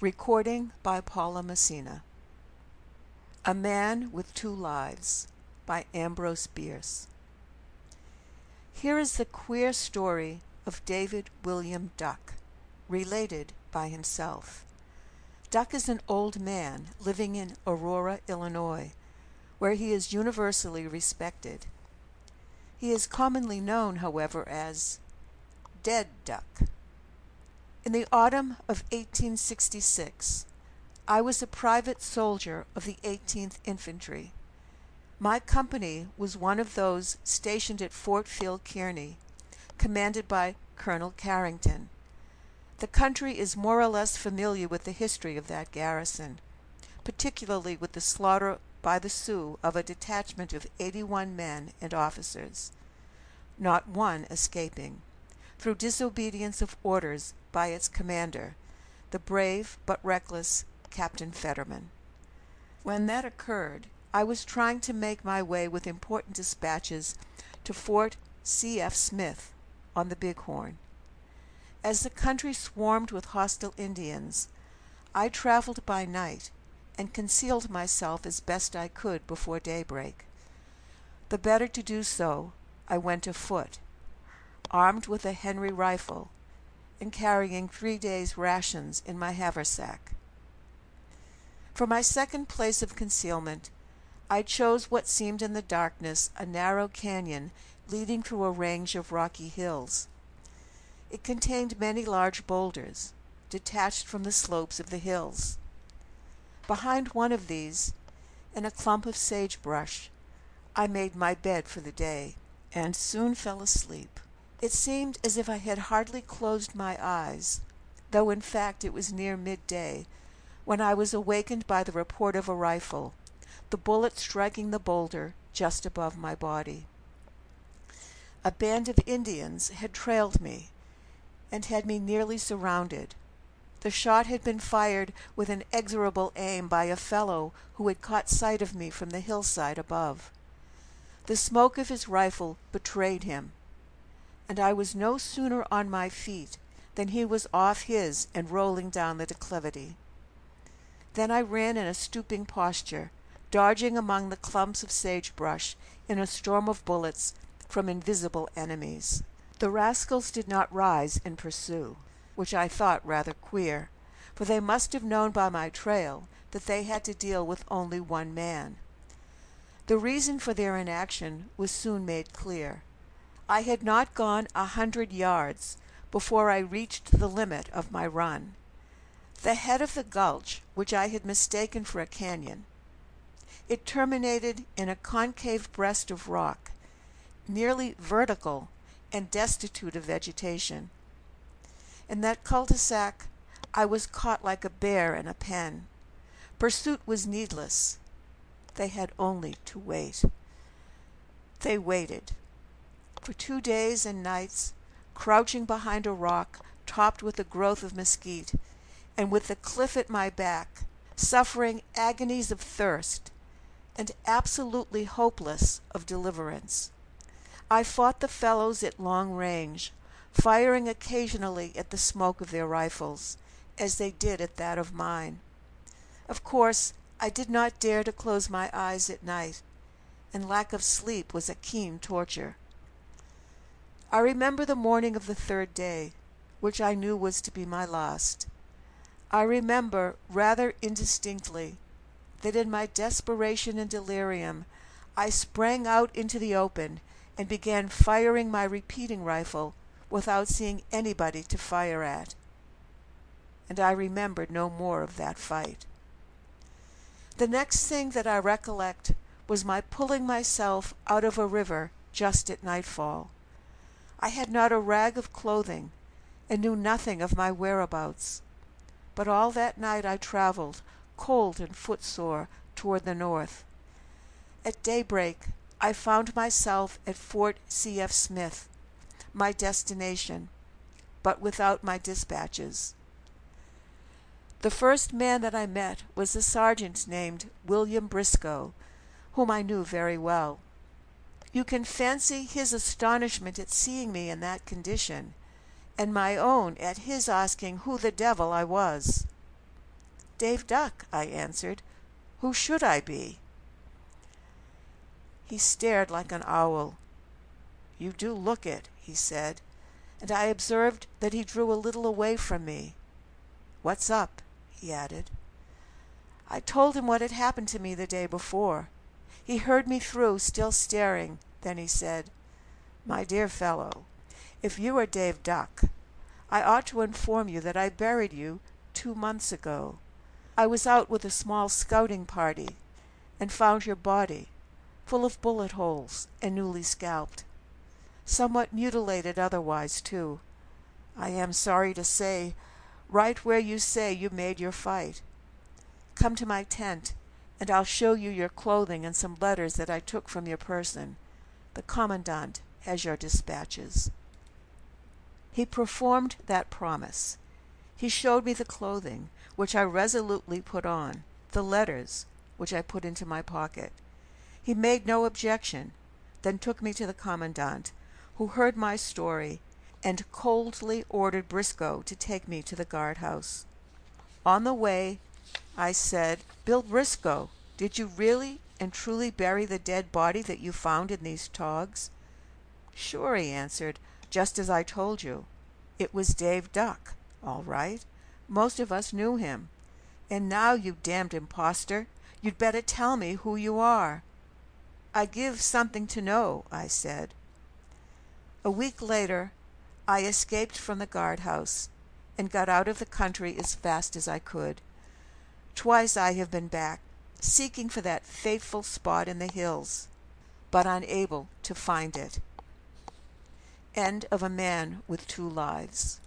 Recording by Paula Messina. A Man with Two Lives by Ambrose, Bierce. Here is the queer story of David William Duck, related by himself. Duck is an old man living in Aurora, Illinois, where he is universally respected. He is commonly known, however, as Dead Duck. In the autumn of 1866, I was a private soldier of the 18th Infantry. My company was one of those stationed at Fort Phil Kearny, commanded by Colonel Carrington. The country is more or less familiar with the history of that garrison, particularly with the slaughter by the Sioux of a detachment of 81 men and officers, not one escaping, through disobedience of orders by its commander, the brave but reckless Captain Fetterman. When that occurred, I was trying to make my way with important dispatches to Fort C.F. Smith on the Bighorn. As the country swarmed with hostile Indians, I traveled by night and concealed myself as best I could before daybreak. The better to do so, I went afoot, armed with a Henry rifle and carrying 3 days' rations in my haversack. For my second place of concealment, I chose what seemed in the darkness a narrow canyon leading through a range of rocky hills. It contained many large boulders, detached from the slopes of the hills. Behind one of these, in a clump of sagebrush, I made my bed for the day, and soon fell asleep. It seemed as if I had hardly closed my eyes, though in fact it was near midday, when I was awakened by the report of a rifle, the bullet striking the boulder just above my body. A band of Indians had trailed me, and had me nearly surrounded. The shot had been fired with an inexorable aim by a fellow who had caught sight of me from the hillside above. The smoke of his rifle betrayed him, and I was no sooner on my feet than he was off his and rolling down the declivity. Then I ran in a stooping posture, dodging among the clumps of sagebrush in a storm of bullets from invisible enemies. The rascals did not rise and pursue, which I thought rather queer, for they must have known by my trail that they had to deal with only one man. The reason for their inaction was soon made clear. I had not gone 100 yards before I reached the limit of my run. The head of the gulch, which I had mistaken for a canyon, it terminated in a concave breast of rock, nearly vertical and destitute of vegetation. In that cul-de-sac, I was caught like a bear in a pen. Pursuit was needless. They had only to wait. They waited. For 2 days and nights, crouching behind a rock topped with a growth of mesquite, and with the cliff at my back, suffering agonies of thirst, and absolutely hopeless of deliverance. I fought the fellows at long range, firing occasionally at the smoke of their rifles, as they did at that of mine. Of course, I did not dare to close my eyes at night, and lack of sleep was a keen torture. I remember the morning of the 3rd day, which I knew was to be my last. I remember, rather indistinctly, that in my desperation and delirium I sprang out into the open and began firing my repeating rifle without seeing anybody to fire at. And I remembered no more of that fight. The next thing that I recollect was my pulling myself out of a river just at nightfall. I had not a rag of clothing, and knew nothing of my whereabouts. But all that night I traveled, cold and footsore, toward the north. At daybreak I found myself at Fort C.F. Smith, my destination, but without my dispatches. The first man that I met was a sergeant named William Briscoe, whom I knew very well. You can fancy his astonishment at seeing me in that condition, and my own at his asking who the devil I was. Dave Duck, I answered. Who should I be? He stared like an owl. You do look it, he said, and I observed that he drew a little away from me. What's up? He added. I told him what had happened to me the day before. He heard me through, still staring. Then he said, My dear fellow, if you are Dave Duck, I ought to inform you that I buried you 2 months ago. I was out with a small scouting party and found your body, full of bullet holes and newly scalped. Somewhat mutilated otherwise, too. I am sorry to say, right where you say you made your fight. Come to my tent, and I'll show you your clothing and some letters that I took from your person. The commandant has your dispatches. He performed that promise. He showed me the clothing, which I resolutely put on, the letters, which I put into my pocket. He made no objection, then took me to the commandant, who heard my story and coldly ordered Briscoe to take me to the guardhouse. On the way, I said, Bill Briscoe, did you really and truly bury the dead body that you found in these togs? Sure, he answered, just as I told you. It was Dave Duck, all right. Most of us knew him. And now, you damned impostor, you'd better tell me who you are. I give something to know, I said. A week later, I escaped from the guardhouse and got out of the country as fast as I could. Twice I have been back, seeking for that fateful spot in the hills, but unable to find it. End of A Man with Two Lives.